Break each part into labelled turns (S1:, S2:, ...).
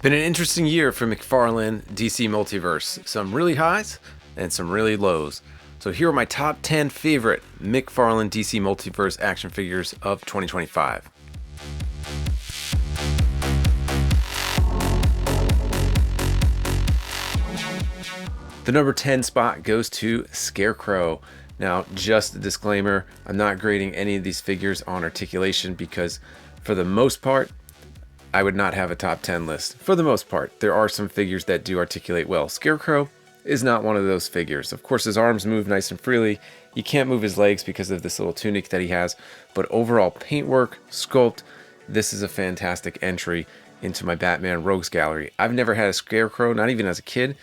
S1: Been an interesting year for Mcfarlane DC Multiverse. Some really highs and some really lows. So here are my top 10 favorite Mcfarlane DC Multiverse action figures of 2025. The number 10 spot goes to Scarecrow. Now, just a disclaimer, I'm not grading any of these figures on articulation because for the most part, I would not have a top 10 list. For the most part, there are some figures that do articulate well. Scarecrow is not one of those figures. Of course, his arms move nice and freely. You can't move his legs because of this little tunic that he has. But overall paintwork, sculpt, this is a fantastic entry into my Batman Rogues gallery. I've never had a Scarecrow, not even as a kid.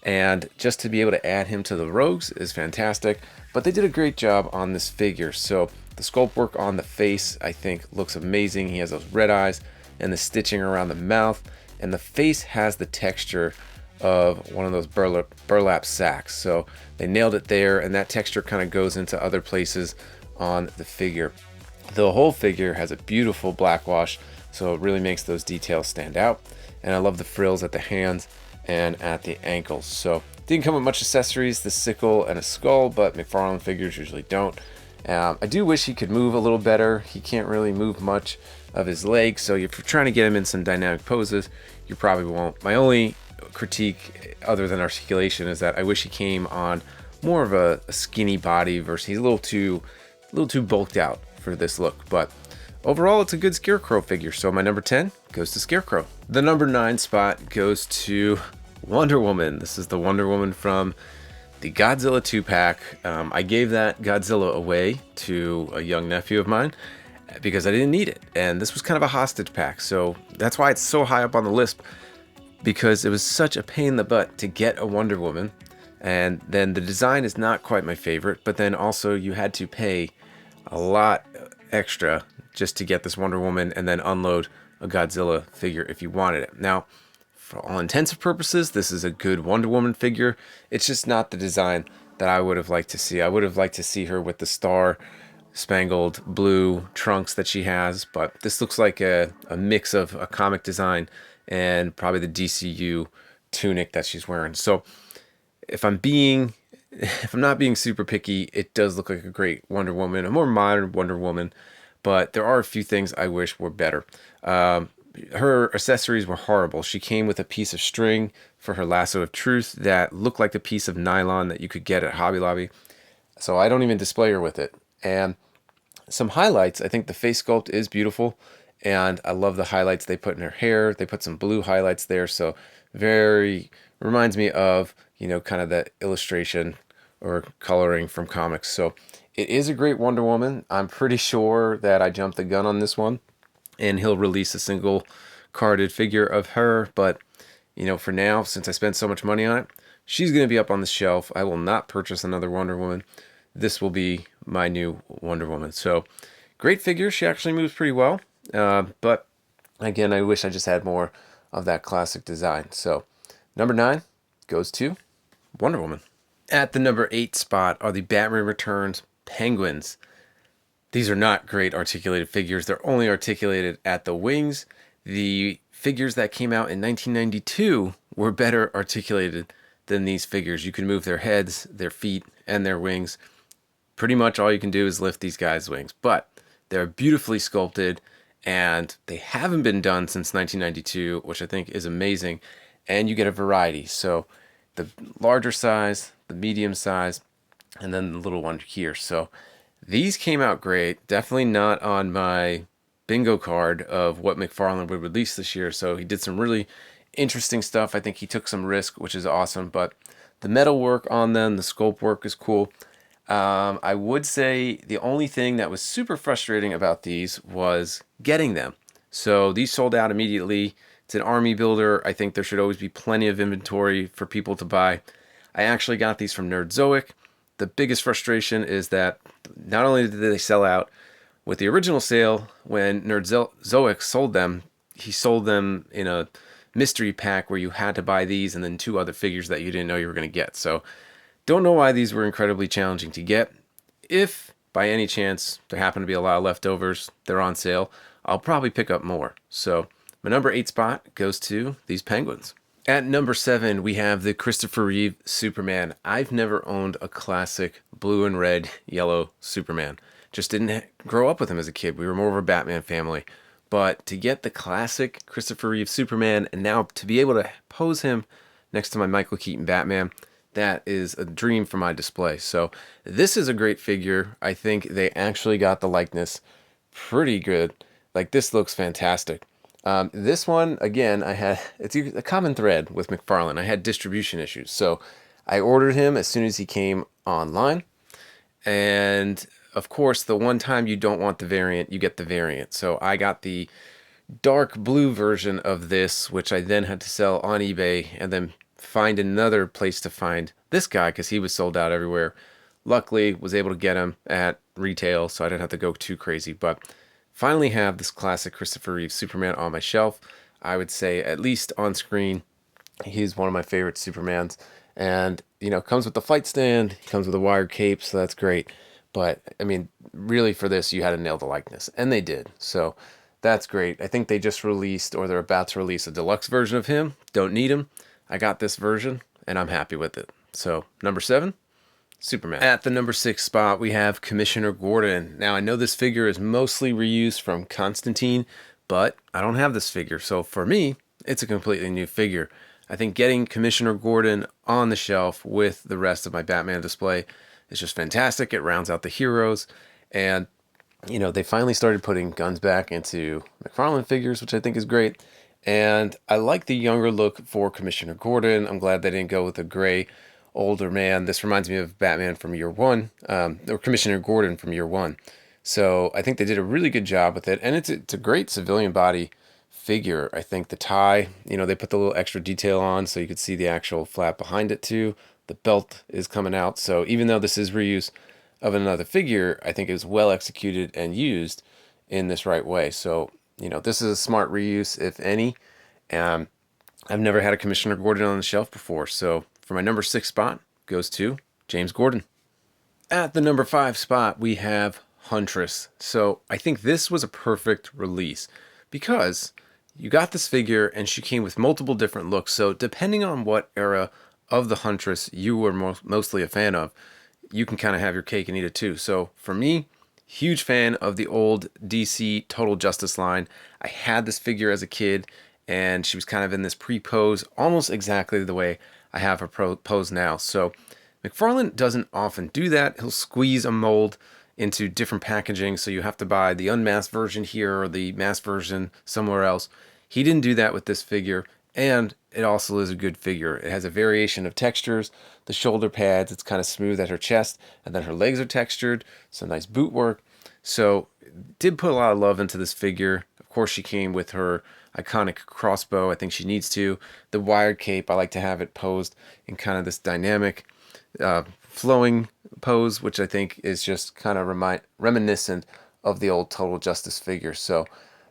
S1: And just to be able to add him to the Rogues is fantastic. But they did a great job on this figure. So the sculpt work on the face, I think, looks amazing. He has those red eyes and the stitching around the mouth, and the face has the texture of one of those burlap sacks. So they nailed it there, and that texture kind of goes into other places on the figure. The whole figure has a beautiful black wash, so it really makes those details stand out. And I love the frills at the hands and at the ankles. So didn't come with much accessories, the sickle and a skull, but Mcfarlane figures usually don't. I do wish he could move a little better. He can't really move much of his legs, so if you're trying to get him in some dynamic poses, you probably won't. My only critique, other than articulation, is that I wish he came on more of a skinny body versus he's a little too bulked out for this look. But overall, it's a good Scarecrow figure, so my number 10 goes to Scarecrow. The number 9 spot goes to Wonder Woman. This is the Wonder Woman from the Godzilla 2-pack. I gave that Godzilla away to a young nephew of mine because I didn't need it, and this was kind of a hostage pack, so that's why it's so high up on the list, because it was such a pain in the butt to get a Wonder Woman, and then the design is not quite my favorite, but then also you had to pay a lot extra just to get this Wonder Woman and then unload a Godzilla figure if you wanted it. Now, for all intensive purposes, this is a good Wonder Woman figure. It's just not the design that I would have liked to see. I would have liked to see her with the star-spangled blue trunks that she has, but this looks like a mix of a comic design and probably the DCU tunic that she's wearing. So if I'm not being super picky, it does look like a great Wonder Woman, a more modern Wonder Woman, but there are a few things I wish were better. Her accessories were horrible. She came with a piece of string for her lasso of truth that looked like a piece of nylon that you could get at Hobby Lobby. So I don't even display her with it. And some highlights, I think the face sculpt is beautiful. And I love the highlights they put in her hair. They put some blue highlights there. So very reminds me of, kind of that illustration or coloring from comics. So it is a great Wonder Woman. I'm pretty sure that I jumped the gun on this one, and he'll release a single carded figure of her. But, for now, since I spent so much money on it, she's going to be up on the shelf. I will not purchase another Wonder Woman. This will be my new Wonder Woman. So, great figure. She actually moves pretty well. But, again, I wish I just had more of that classic design. So, number 9 goes to Wonder Woman. At the number 8 spot are the Batman Returns Penguins. These are not great articulated figures. They're only articulated at the wings. The figures that came out in 1992 were better articulated than these figures. You can move their heads, their feet, and their wings. Pretty much all you can do is lift these guys' wings. But they're beautifully sculpted, and they haven't been done since 1992, which I think is amazing. And you get a variety. So the larger size, the medium size, and then the little one here. So these came out great. Definitely not on my bingo card of what Mcfarlane would release this year. So he did some really interesting stuff. I think he took some risk, which is awesome. But the metal work on them, the sculpt work is cool. I would say the only thing that was super frustrating about these was getting them. So these sold out immediately. It's an army builder. I think there should always be plenty of inventory for people to buy. I actually got these from Nerdzoic. The biggest frustration is that not only did they sell out with the original sale, when Nerdzoic sold them, he sold them in a mystery pack where you had to buy these and then 2 other figures that you didn't know you were going to get. So don't know why these were incredibly challenging to get. If by any chance there happen to be a lot of leftovers, they're on sale, I'll probably pick up more. So My number 8 spot goes to these Penguins. At number 7, we have the Christopher Reeve Superman. I've never owned a classic blue and red, yellow Superman. Just didn't grow up with him as a kid. We were more of a Batman family. But to get the classic Christopher Reeve Superman and now to be able to pose him next to my Michael Keaton Batman, that is a dream for my display. So this is a great figure. I think they actually got the likeness pretty good. Like, this looks fantastic. This one, again, it's a common thread with Mcfarlane. I had distribution issues. So I ordered him as soon as he came online. And of course, the one time you don't want the variant, you get the variant. So I got the dark blue version of this, which I then had to sell on eBay and then find another place to find this guy because he was sold out everywhere. Luckily, was able to get him at retail, so I didn't have to go too crazy. But finally have this classic Christopher Reeve Superman on my shelf. I would say, at least on screen, he's one of my favorite Supermans. And, you know, comes with the fight stand, comes with a wired cape, so that's great. But, I mean, really for this, you had to nail the likeness. And they did. So that's great. I think they just released, or they're about to release, a deluxe version of him. Don't need him. I got this version, and I'm happy with it. So, number 7, Superman. At the number 6 spot, we have Commissioner Gordon. Now, I know this figure is mostly reused from Constantine, but I don't have this figure. So, for me, it's a completely new figure. I think getting Commissioner Gordon on the shelf with the rest of my Batman display is just fantastic. It rounds out the heroes. And, you know, they finally started putting guns back into Mcfarlane figures, which I think is great. And I like the younger look for Commissioner Gordon. I'm glad they didn't go with a gray, older man. This reminds me of Batman from Year One, or Commissioner Gordon from Year One. So I think they did a really good job with it. And it's a great civilian body figure. I think the tie, you know, they put the little extra detail on so you could see the actual flap behind it too. The belt is coming out. So even though this is reuse of another figure, I think it was well executed and used in this right way. So, you know, this is a smart reuse, if any. I've never had a Commissioner Gordon on the shelf before. So for my number 6 spot goes to James Gordon. At the number 5 spot, we have Huntress. So I think this was a perfect release because you got this figure and she came with multiple different looks. So depending on what era of the Huntress you were mostly a fan of, you can kind of have your cake and eat it too. So for me, huge fan of the old DC Total Justice line. I had this figure as a kid, and she was kind of in this pre-pose, almost exactly the way I have her pose now. So Mcfarlane doesn't often do that. He'll squeeze a mold into different packaging, so you have to buy the unmasked version here or the masked version somewhere else. He didn't do that with this figure, and it also is a good figure. It has a variation of textures. The shoulder pads, it's kind of smooth at her chest, and then her legs are textured, some nice boot work. So did put a lot of love into this figure. Of course, she came with her iconic crossbow. I think she needs to. The wired cape, I like to have it posed in kind of this dynamic, flowing pose, which I think is just kind of reminiscent of the old Total Justice figure. So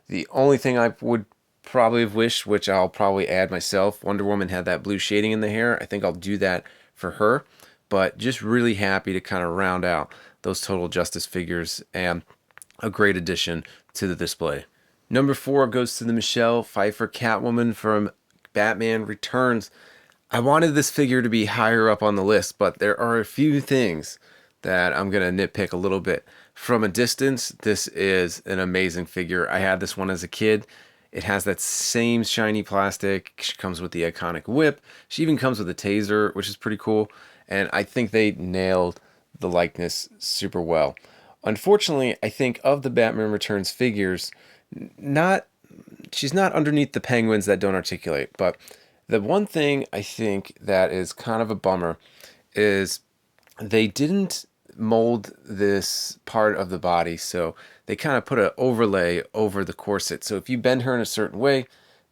S1: the only thing I would probably have wished, which I'll probably add myself, Wonder Woman had that blue shading in the hair. I think I'll do that for her. But just really happy to kind of round out those Total Justice figures, and a great addition to the display. Number 4 goes to the Michelle Pfeiffer Catwoman from Batman Returns. I wanted this figure to be higher up on the list, but there are a few things that I'm going to nitpick a little bit. From a distance, this is an amazing figure. I had this one as a kid. It has that same shiny plastic. She comes with the iconic whip. She even comes with a taser, which is pretty cool. And I think they nailed the likeness super well. Unfortunately, I think of the Batman Returns figures, she's not underneath the Penguins that don't articulate. But the one thing I think that is kind of a bummer is they didn't mold this part of the body, so they kind of put an overlay over the corset. So if you bend her in a certain way,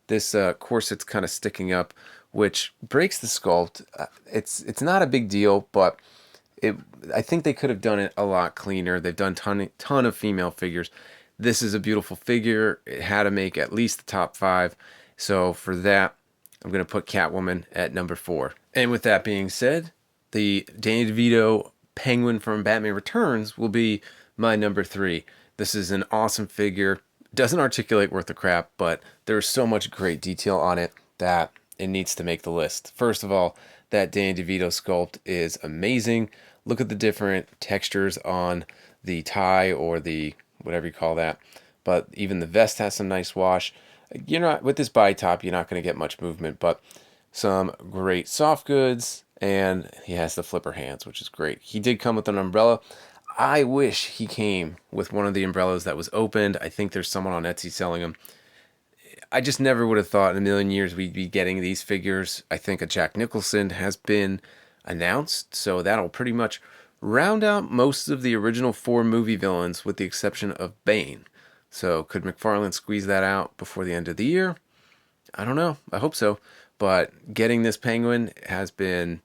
S1: this corset's kind of sticking up, which breaks the sculpt. It's not a big deal, but I think they could have done it a lot cleaner. They've done ton of female figures. This is a beautiful figure. It had to make at least the top 5. So for that, I'm going to put Catwoman at number 4. And with that being said, the Danny DeVito Penguin from Batman Returns will be my number 3. This is an awesome figure. Doesn't articulate worth a crap, but there's so much great detail on it that it needs to make the list. First of all, that Danny DeVito sculpt is amazing. Look at the different textures on the tie or the whatever you call that. But even the vest has some nice wash. You're not with this body top, you're not going to get much movement, but some great soft goods, and he has the flipper hands, which is great. He did come with an umbrella. I wish he came with one of the umbrellas that was opened. I think there's someone on Etsy selling them. I just never would have thought in a million years we'd be getting these figures. I think a Jack Nicholson has been announced, so that'll pretty much round out most of the original 4 movie villains with the exception of Bane. So could McFarlane squeeze that out before the end of the year? I don't know. I hope so. But getting this Penguin has been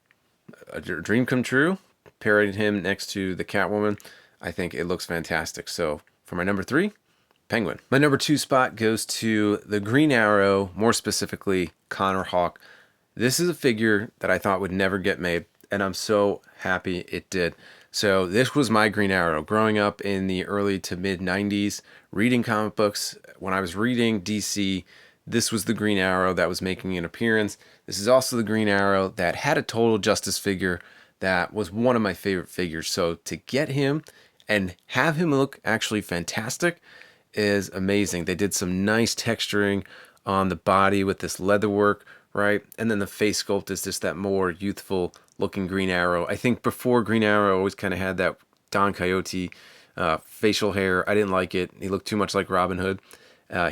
S1: a dream come true. Pairing him next to the Catwoman, I think it looks fantastic. So for my number 3, Penguin. My number 2 spot goes to the Green Arrow, more specifically Connor Hawke. This is a figure that I thought would never get made, and I'm so happy it did. So this was my Green Arrow. Growing up in the early to mid 90s, reading comic books, when I was reading DC, this was the Green Arrow that was making an appearance. This is also the Green Arrow that had a Total Justice figure that was one of my favorite figures. So to get him and have him look actually fantastic is amazing. They did some nice texturing on the body with this leather work, right? And then the face sculpt is just that more youthful looking Green Arrow. I think before Green Arrow always kind of had that Don Quixote facial hair. I didn't like it. He looked too much like Robin Hood.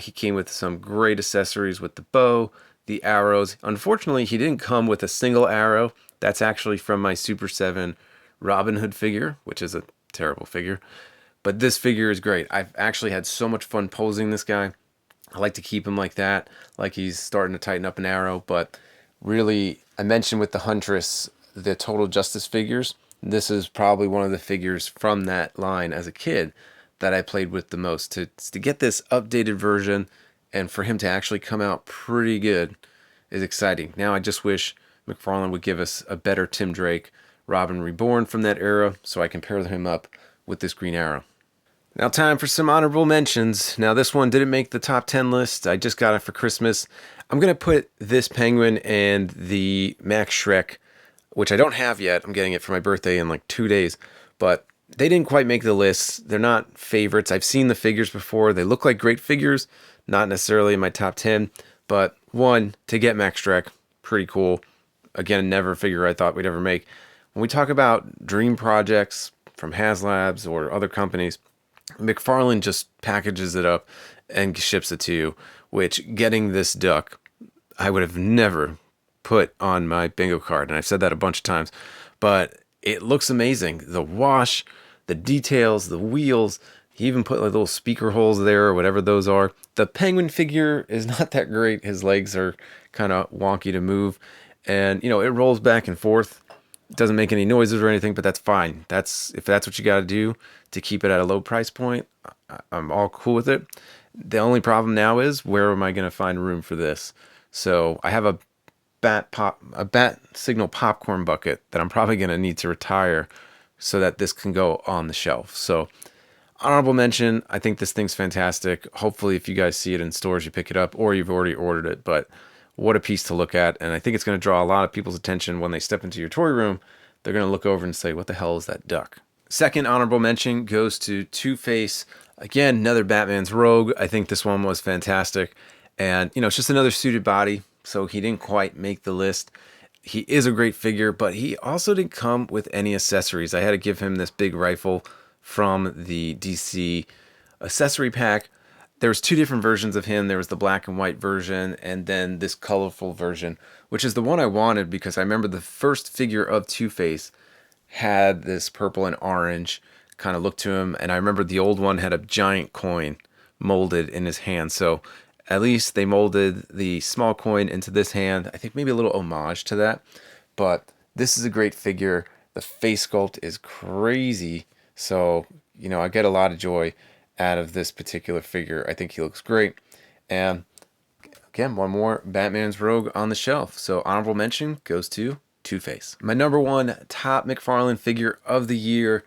S1: He came with some great accessories with the bow, the arrows. Unfortunately, he didn't come with a single arrow. That's actually from my Super 7 Robin Hood figure, which is a terrible figure. But this figure is great. I've actually had so much fun posing this guy. I like to keep him like that, like he's starting to tighten up an arrow. But really, I mentioned with the Huntress, the Total Justice figures. This is probably one of the figures from that line as a kid that I played with the most. To get this updated version and for him to actually come out pretty good is exciting. Now I just wish McFarlane would give us a better Tim Drake Robin Reborn from that era so I can pair him up with this Green Arrow. Now time for some honorable mentions. Now this one didn't make the top 10 list. I just got it for Christmas. I'm going to put this Penguin and the Max Shrek, which I don't have yet. I'm getting it for my birthday in like 2 days. But they didn't quite make the list. They're not favorites. I've seen the figures before. They look like great figures. Not necessarily in my top 10. But one, to get Max Shrek, pretty cool. Again, never a figure I thought we'd ever make. When we talk about dream projects from HasLabs or other companies, McFarlane just packages it up and ships it to you, which getting this duck, I would have never put on my bingo card. And I've said that a bunch of times, but it looks amazing. The wash, the details, the wheels, he even put like little speaker holes there or whatever those are. The Penguin figure is not that great. His legs are kind of wonky to move. And, you know, it rolls back and forth. It doesn't make any noises or anything, but that's fine. If that's what you got to do to keep it at a low price point, I'm all cool with it. The only problem now is where am I going to find room for this? So I have a bat signal popcorn bucket that I'm probably going to need to retire so that this can go on the shelf. So honorable mention, I think this thing's fantastic. Hopefully if you guys see it in stores, you pick it up or you've already ordered it, but what a piece to look at. And I think it's going to draw a lot of people's attention when they step into your toy room. They're going to look over and say, what the hell is that duck? Second honorable mention goes to Two-Face. Again, another Batman's Rogue. I think this one was fantastic. And, you know, it's just another suited body, so he didn't quite make the list. He is a great figure, but he also didn't come with any accessories. I had to give him this big rifle from the DC accessory pack. There was 2 different versions of him. There was the black and white version and then this colorful version, which is the one I wanted because I remember the first figure of Two-Face had this purple and orange kind of look to him. And I remember the old one had a giant coin molded in his hand. So at least they molded the small coin into this hand. I think maybe a little homage to that. But this is a great figure. The face sculpt is crazy. So, you know, I get a lot of joy out of this particular figure. I think he looks great. And again, one more Batman's Rogue on the shelf. So honorable mention goes to Two-Face. My number 1 top McFarlane figure of the year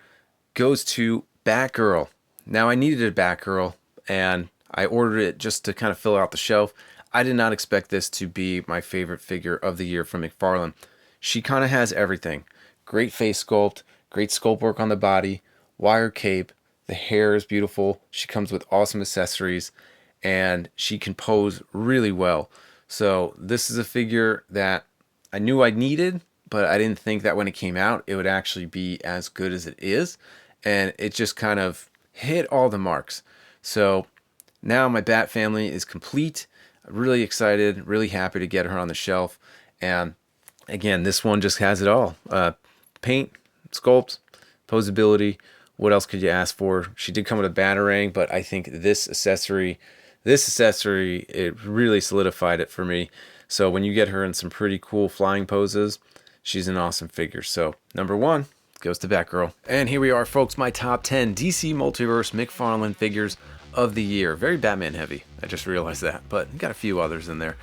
S1: goes to Batgirl. Now I needed a Batgirl and I ordered it just to kind of fill out the shelf. I did not expect this to be my favorite figure of the year from Mcfarlane. She kind of has everything. Great face sculpt, great sculpt work on the body, wire cape, the hair is beautiful. She comes with awesome accessories, and she can pose really well. So this is a figure that I knew I needed, but I didn't think that when it came out, it would actually be as good as it is. And it just kind of hit all the marks. So now my Bat family is complete. Really excited, really happy to get her on the shelf. And again, this one just has it all. Paint, sculpt, posability. What else could you ask for? She did come with a Batarang, but I think this accessory, it really solidified it for me. So when you get her in some pretty cool flying poses, she's an awesome figure. So number 1 goes to Batgirl. And here we are, folks, my top 10 DC Multiverse Mcfarlane figures of the year. Very Batman heavy, I just realized that, but got a few others in there.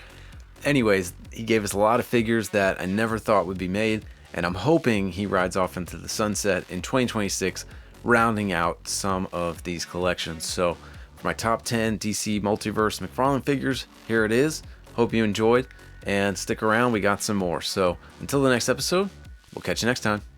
S1: Anyways, he gave us a lot of figures that I never thought would be made, and I'm hoping he rides off into the sunset in 2026, rounding out some of these collections. So for my top 10 DC Multiverse Mcfarlane figures, here it is. Hope you enjoyed, and stick around, we got some more. So until the next episode, we'll catch you next time.